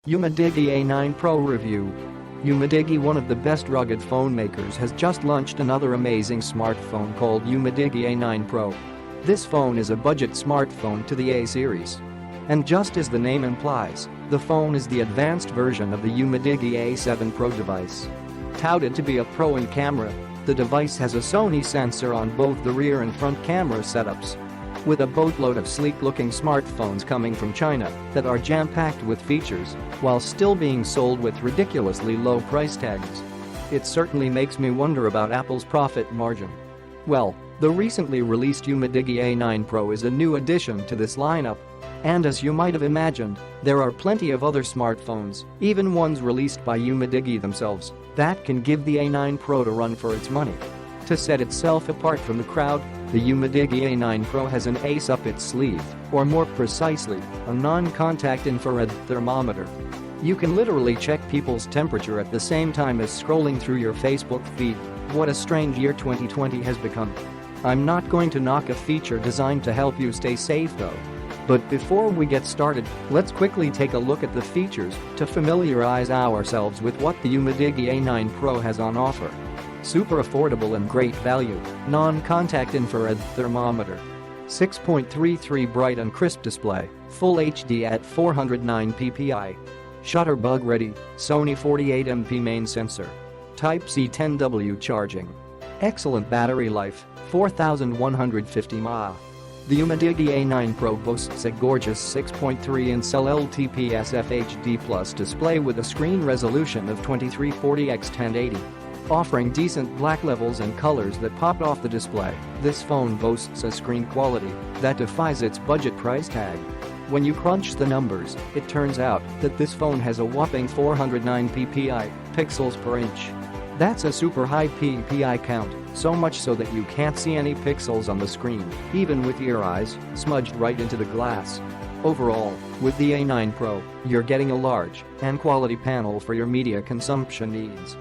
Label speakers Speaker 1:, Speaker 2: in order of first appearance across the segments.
Speaker 1: Umidigi A9 Pro review. Umidigi, one of the best rugged phone makers, has just launched another amazing smartphone called Umidigi A9 Pro. This phone is a budget smartphone to the A series. And just as the name implies, the phone is the advanced version of the Umidigi A7 Pro device. Touted to be a pro in camera, the device has a Sony sensor on both the rear and front camera setups. With a boatload of sleek-looking smartphones coming from China that are jam-packed with features while still being sold with ridiculously low price tags. It certainly makes me wonder about Apple's profit margin. Well, the recently released Umidigi A9 Pro is a new addition to this lineup. And as you might have imagined, there are plenty of other smartphones, even ones released by Umidigi themselves, that can give the A9 Pro a run for its money. To set itself apart from the crowd, the Umidigi A9 Pro has an ace up its sleeve, or more precisely, a non-contact infrared thermometer. You can literally check people's temperature at the same time as scrolling through your Facebook feed. What a strange year 2020 has become. I'm not going to knock a feature designed to help you stay safe though. But before we get started, let's quickly take a look at the features to familiarize ourselves with what the Umidigi A9 Pro has on offer. Super affordable and great value, non-contact infrared thermometer. 6.33 bright and crisp display, full HD at 409 ppi. Shutter bug ready, Sony 48MP main sensor. Type-C 10W charging. Excellent battery life, 4,150 mAh. The Umidigi A9 Pro boasts a gorgeous 6.3-inch LTPS FHD Plus display with a screen resolution of 2340x1080. Offering decent black levels and colors that pop off the display, this phone boasts a screen quality that defies its budget price tag. When you crunch the numbers, it turns out that this phone has a whopping 409 ppi, pixels per inch. That's a super high ppi count, so much so that you can't see any pixels on the screen, even with your eyes smudged right into the glass. Overall, with the A9 Pro, you're getting a large and quality panel for your media consumption needs.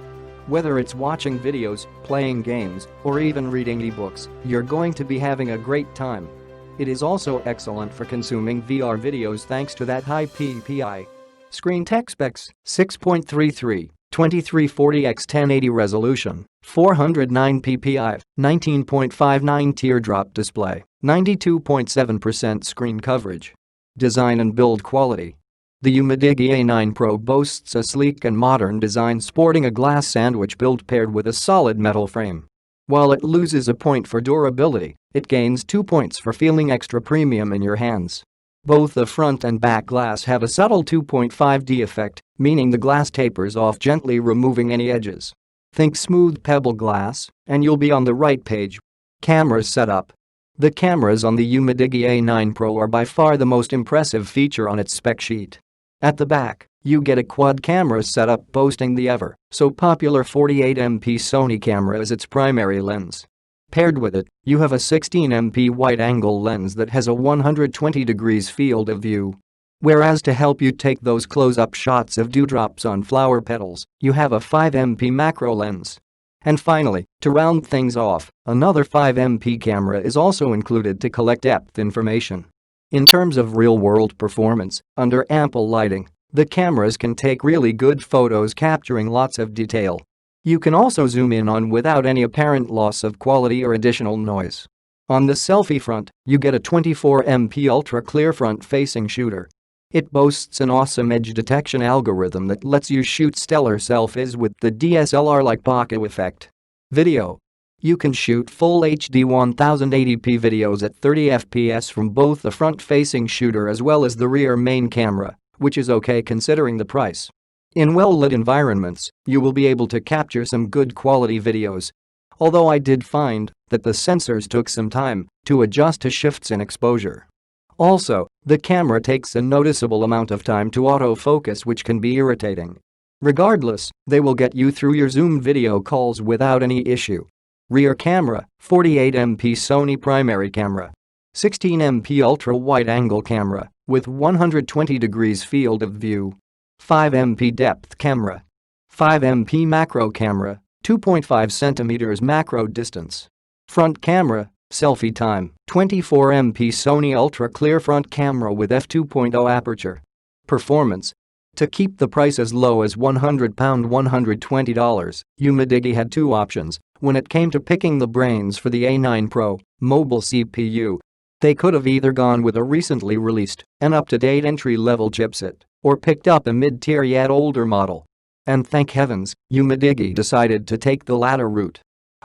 Speaker 1: Whether it's watching videos, playing games, or even reading ebooks, you're going to be having a great time. It is also excellent for consuming VR videos thanks to that high ppi. Screen tech specs: 6.33, 2340x1080 resolution, 409 ppi, 19.59 teardrop display, 92.7% screen coverage. Design and build quality. The Umidigi A9 Pro boasts a sleek and modern design sporting a glass sandwich build paired with a solid metal frame. While it loses a point for durability, it gains 2 points for feeling extra premium in your hands. Both the front and back glass have a subtle 2.5D effect, meaning the glass tapers off gently, removing any edges. Think smooth pebble glass, and you'll be on the right page. Camera setup. The cameras on the Umidigi A9 Pro are by far the most impressive feature on its spec sheet. At the back, you get a quad camera setup boasting the ever-so-popular 48MP Sony camera as its primary lens. Paired with it, you have a 16MP wide-angle lens that has a 120 degrees field of view. Whereas to help you take those close-up shots of dewdrops on flower petals, you have a 5MP macro lens. And finally, to round things off, another 5MP camera is also included to collect depth information. In terms of real-world performance, under ample lighting, the cameras can take really good photos capturing lots of detail. You can also zoom in on without any apparent loss of quality or additional noise. On the selfie front, you get a 24MP ultra-clear front-facing shooter. It boasts an awesome edge detection algorithm that lets you shoot stellar selfies with the DSLR-like bokeh effect. Video. You can shoot full HD 1080p videos at 30 fps from both the front-facing shooter as well as the rear main camera, which is okay considering the price. In well-lit environments, you will be able to capture some good quality videos. Although I did find that the sensors took some time to adjust to shifts in exposure. Also, the camera takes a noticeable amount of time to autofocus, which can be irritating. Regardless, they will get you through your Zoom video calls without any issue. Rear camera, 48MP Sony primary camera. 16MP ultra-wide-angle camera with 120 degrees field of view. 5MP depth camera. 5MP macro camera, 2.5 cm macro distance. Front camera, selfie time, 24MP Sony ultra clear front camera with f2.0 aperture. Performance. To keep the price as low as £100 $120, Umidigi had two options when it came to picking the brains for the A9 Pro mobile CPU. They could have either gone with a recently released and up-to-date entry-level chipset or picked up a mid-tier yet older model. And thank heavens, Umidigi decided to take the latter route.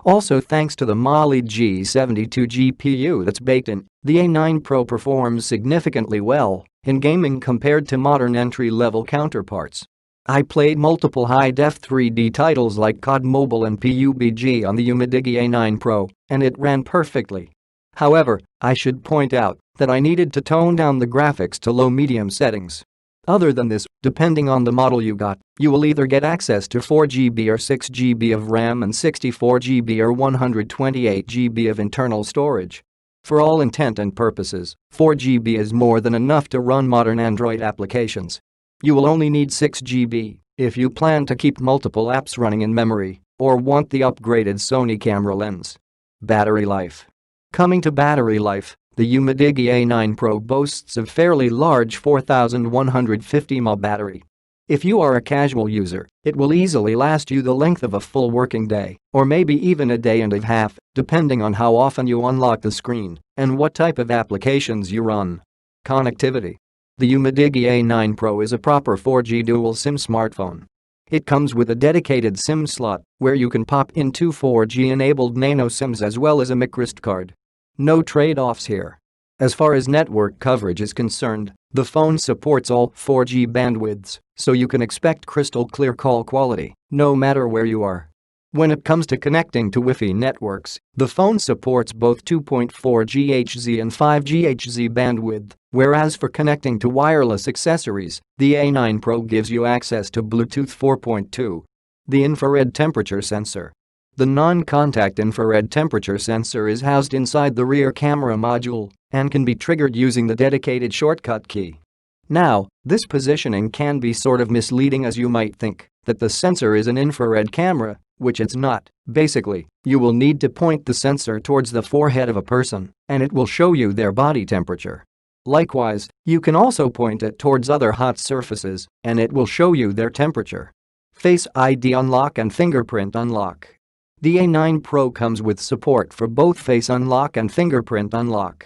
Speaker 1: Also thanks to the Mali-G72 GPU that's baked in, the A9 Pro performs significantly well in gaming compared to modern entry-level counterparts. I played multiple high-def 3D titles like COD Mobile and PUBG on the Umidigi A9 Pro, and it ran perfectly. However, I should point out that I needed to tone down the graphics to low-medium settings. Other than this, depending on the model you got, you will either get access to 4GB or 6GB of RAM and 64GB or 128GB of internal storage. For all intent and purposes, 4GB is more than enough to run modern Android applications. You will only need 6GB if you plan to keep multiple apps running in memory or want the upgraded Sony camera lens. Battery life. Coming to battery life, the Umidigi A9 Pro boasts a fairly large 4150 mAh battery. If you are a casual user, it will easily last you the length of a full working day, or maybe even a day and a half, depending on how often you unlock the screen and what type of applications you run. Connectivity. The Umidigi A9 Pro is a proper 4G dual SIM smartphone. It comes with a dedicated SIM slot where you can pop in two 4G-enabled nano SIMs as well as a microSD card. No trade-offs here. As far as network coverage is concerned, the phone supports all 4G bandwidths, so you can expect crystal clear call quality no matter where you are. When it comes to connecting to Wi-Fi networks, the phone supports both 2.4 GHz and 5 GHz bandwidth, whereas for connecting to wireless accessories, the A9 Pro gives you access to Bluetooth 4.2. The infrared temperature sensor. The non-contact infrared temperature sensor is housed inside the rear camera module and can be triggered using the dedicated shortcut key. Now, this positioning can be sort of misleading as you might think that the sensor is an infrared camera, which it's not. Basically, you will need to point the sensor towards the forehead of a person and it will show you their body temperature. Likewise, you can also point it towards other hot surfaces and it will show you their temperature. Face ID unlock and fingerprint unlock. The A9 Pro comes with support for both face unlock and fingerprint unlock.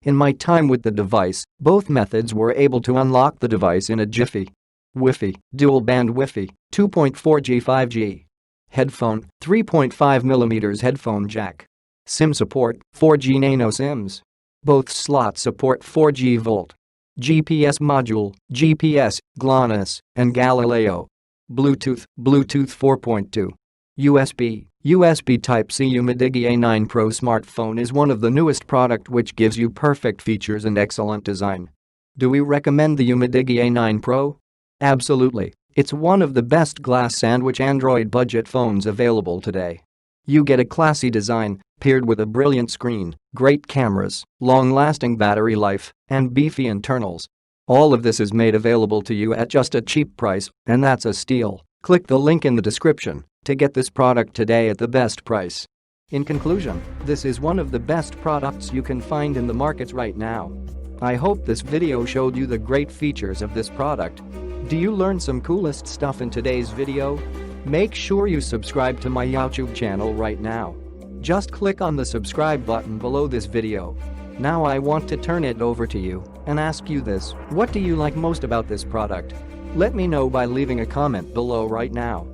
Speaker 1: In my time with the device, both methods were able to unlock the device in a jiffy. Wi-Fi, dual-band Wi-Fi, 2.4G 5G. Headphone, 3.5mm headphone jack. SIM support, 4G nano SIMs. Both slots support 4G Volt. GPS module, GPS, GLONASS, and Galileo. Bluetooth, Bluetooth 4.2. USB Type-C. Umidigi A9 Pro smartphone is one of the newest product which gives you perfect features and excellent design. Do we recommend the Umidigi A9 Pro? Absolutely, it's one of the best glass sandwich Android budget phones available today. You get a classy design, paired with a brilliant screen, great cameras, long-lasting battery life, and beefy internals. All of this is made available to you at just a cheap price, and that's a steal. Click the link in the description to get this product today at the best price. In conclusion, this is one of the best products you can find in the market right now. I hope this video showed you the great features of this product. Do you learn some coolest stuff in today's video? Make sure you subscribe to my YouTube channel right now. Just click on the subscribe button below this video. Now I want to turn it over to you and ask you this: what do you like most about this product? Let me know by leaving a comment below right now.